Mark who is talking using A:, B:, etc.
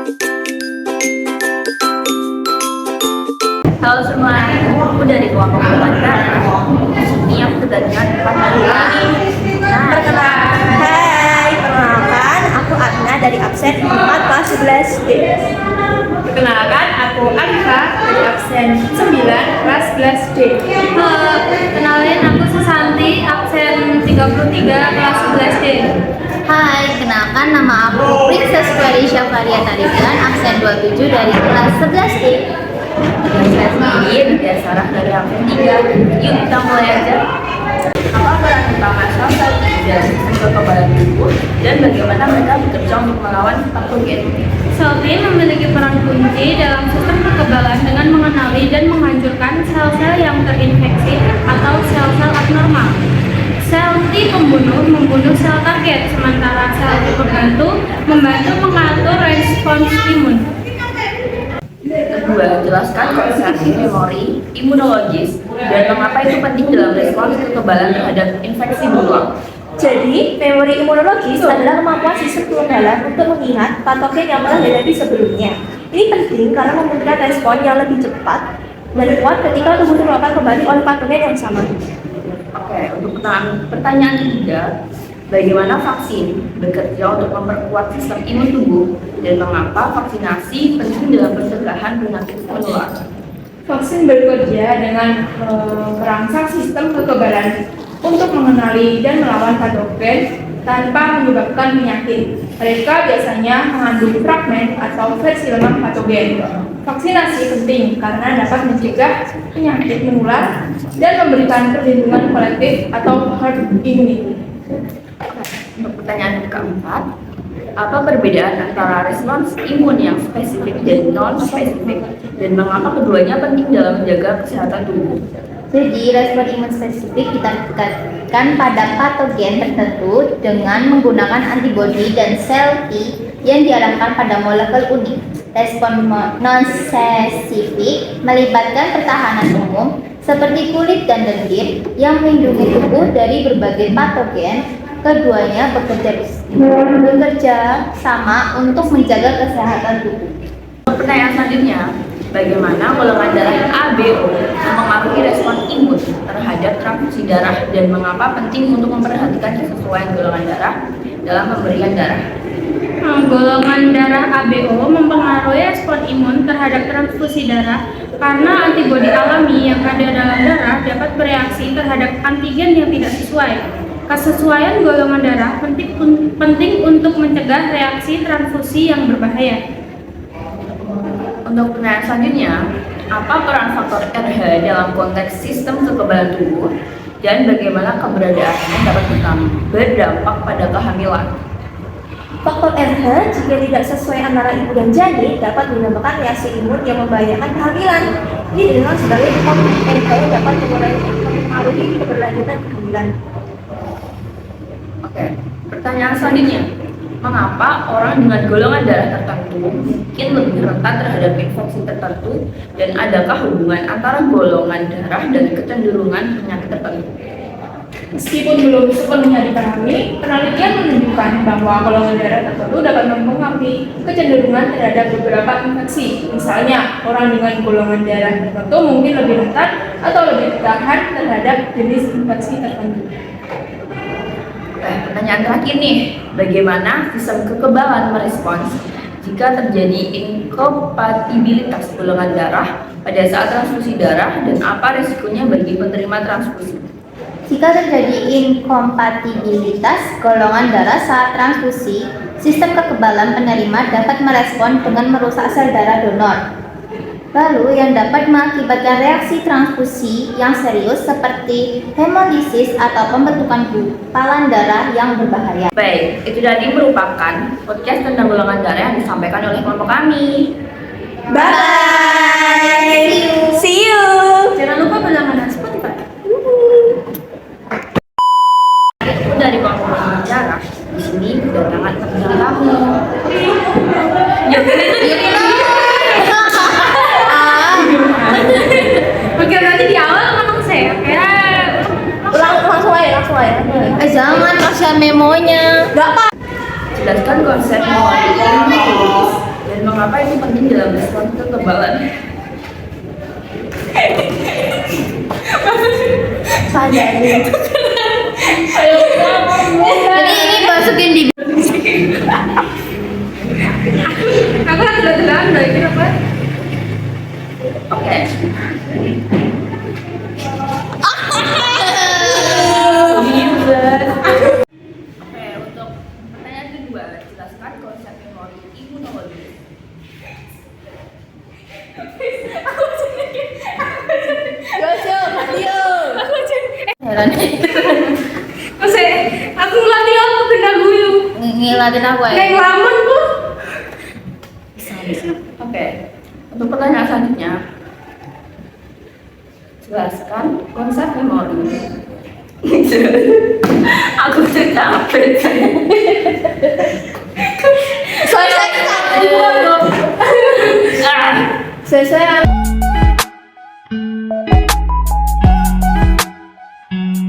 A: Halo semua, aku dari kelompok Belanda. Ini aku kedatangan 4 hari ini.
B: Perkenalkan, aku Adna dari absen 4 kelas 11D.
C: Perkenalkan, aku Alifa dari absen 9 kelas 11D.
D: Kenalin, aku Susanti, absen 33 kelas 11D.
E: Hai, kenalkan nama aku Princess Ferry Syafariya Tarigan, absen 27 dari kelas 11D.
A: Saya sendiri dan Sarah dari absen 3. Yuk kita mulai aja. Apa peran utama sel dan sistem kekebalan tubuh dan bagaimana mereka bekerja untuk melawan patogen?
D: Sel T memiliki peran kunci dalam sistem kekebalan dengan mengenali dan menghancurkan sel-sel yang terinfeksi atau sel-sel abnormal. Sel T membunuh sel target, sementara sel T membantu mengatur respons imun.
A: Kedua, jelaskan konsep memori imunologis dan mengapa itu penting dalam respons kekebalan terhadap infeksi berulang.
B: Jadi, memori imunologis adalah kemampuan sistem kekebalan untuk mengingat patogen yang pernah dihadapi sebelumnya. Ini penting karena memberikan respon yang lebih cepat dan kuat ketika tubuh terpapar kembali oleh patogen yang sama.
A: Oke, untuk pertanyaan ketiga, bagaimana vaksin bekerja untuk memperkuat sistem imun tubuh dan mengapa vaksinasi penting dalam pencegahan penyakit menular?
C: Vaksin bekerja dengan merangsang sistem kekebalan untuk mengenali dan melawan patogen tanpa menyebabkan penyakit. Mereka biasanya mengandung fragmen atau versi lemah patogen. Vaksinasi penting karena dapat mencegah penyakit menular dan memberikan perlindungan kolektif atau herd immunity.
A: Untuk pertanyaan keempat, apa perbedaan antara respons imun yang spesifik dan non-spesifik dan mengapa keduanya penting dalam menjaga kesehatan tubuh?
E: Jadi, respon imun spesifik ditingkatkan pada patogen tertentu dengan menggunakan antibodi dan sel T yang diarahkan pada molekul unik. Respon non-spesifik melibatkan pertahanan umum seperti kulit dan lendir yang melindungi tubuh dari berbagai patogen. Keduanya bekerja sama untuk menjaga kesehatan tubuh.
A: Pertanyaan selanjutnya, bagaimana golongan darah ABO mempengaruhi respon imun terhadap transfusi darah dan mengapa penting untuk memperhatikan kesesuaian golongan darah dalam pemberian darah?
D: Golongan darah ABO mempengaruhi respon imun terhadap transfusi darah karena antibodi alami yang ada dalam darah dapat bereaksi terhadap antigen yang tidak sesuai. Kesesuaian golongan darah penting untuk mencegah reaksi transfusi yang berbahaya.
A: Untuk pertanyaan selanjutnya, apa peran faktor RH dalam konteks sistem kekebalan tubuh dan bagaimana keberadaannya dapat berdampak pada kehamilan?
B: Faktor RH jika tidak sesuai antara ibu dan janin dapat menyebabkan reaksi imun yang membahayakan kehamilan. Ini dikenal sebagai faktor RH yang dapat mempengaruhi keberlanjutan kehamilan.
A: Oke, pertanyaan selanjutnya, mengapa orang dengan golongan darah tertentu mungkin lebih rentan terhadap infeksi tertentu dan adakah hubungan antara golongan darah dan kecenderungan penyakit tertentu?
C: Meskipun belum sepenuhnya dipahami, penelitian menunjukkan bahwa golongan darah tertentu dapat mempengaruhi kecenderungan terhadap beberapa infeksi. Misalnya, orang dengan golongan darah tertentu mungkin lebih rentan atau lebih tahan terhadap jenis infeksi tertentu.
A: Pertanyaan terakhir nih, bagaimana sistem kekebalan merespons jika terjadi inkompatibilitas golongan darah pada saat transfusi darah dan apa risikonya bagi penerima transfusi?
E: Jika terjadi inkompatibilitas golongan darah saat transfusi, sistem kekebalan penerima dapat merespon dengan merusak sel darah donor. Lalu yang dapat mengakibatkan reaksi transfusi yang serius seperti hemolisis atau pembentukan gumpalan darah yang berbahaya.
A: Baik, itu tadi merupakan podcast tentang golongan darah yang disampaikan oleh kelompok kami.
B: Bye. See you.
D: Jangan lupa berlangganan Spotify.
A: Aku dari kelompok bicara di sini kedatangan teman kamu.
D: Oke, nanti di awal ngomong saya, oke?
B: Langsung aja.
E: Jangan kasih memonya.
B: Gak apa.
A: Jelaskan konsep memori imunologis dan Mengapa ini penting dalam respon kekebalan?
B: Sadari.
E: Ini masukin di
D: Aku lagi telan dari kenapa?
A: Oke. Oke, untuk pertanyaan kedua, jelaskan konsep memori imunologis.
E: heran.
D: Aku ngelatih apa kena guyu.
E: Ngilatin apa ya?
D: Kayak ngelamun tuh.
A: Oke, untuk pertanyaan selanjutnya, jelaskan konsep memori. Aku udah capek.
B: Selesai.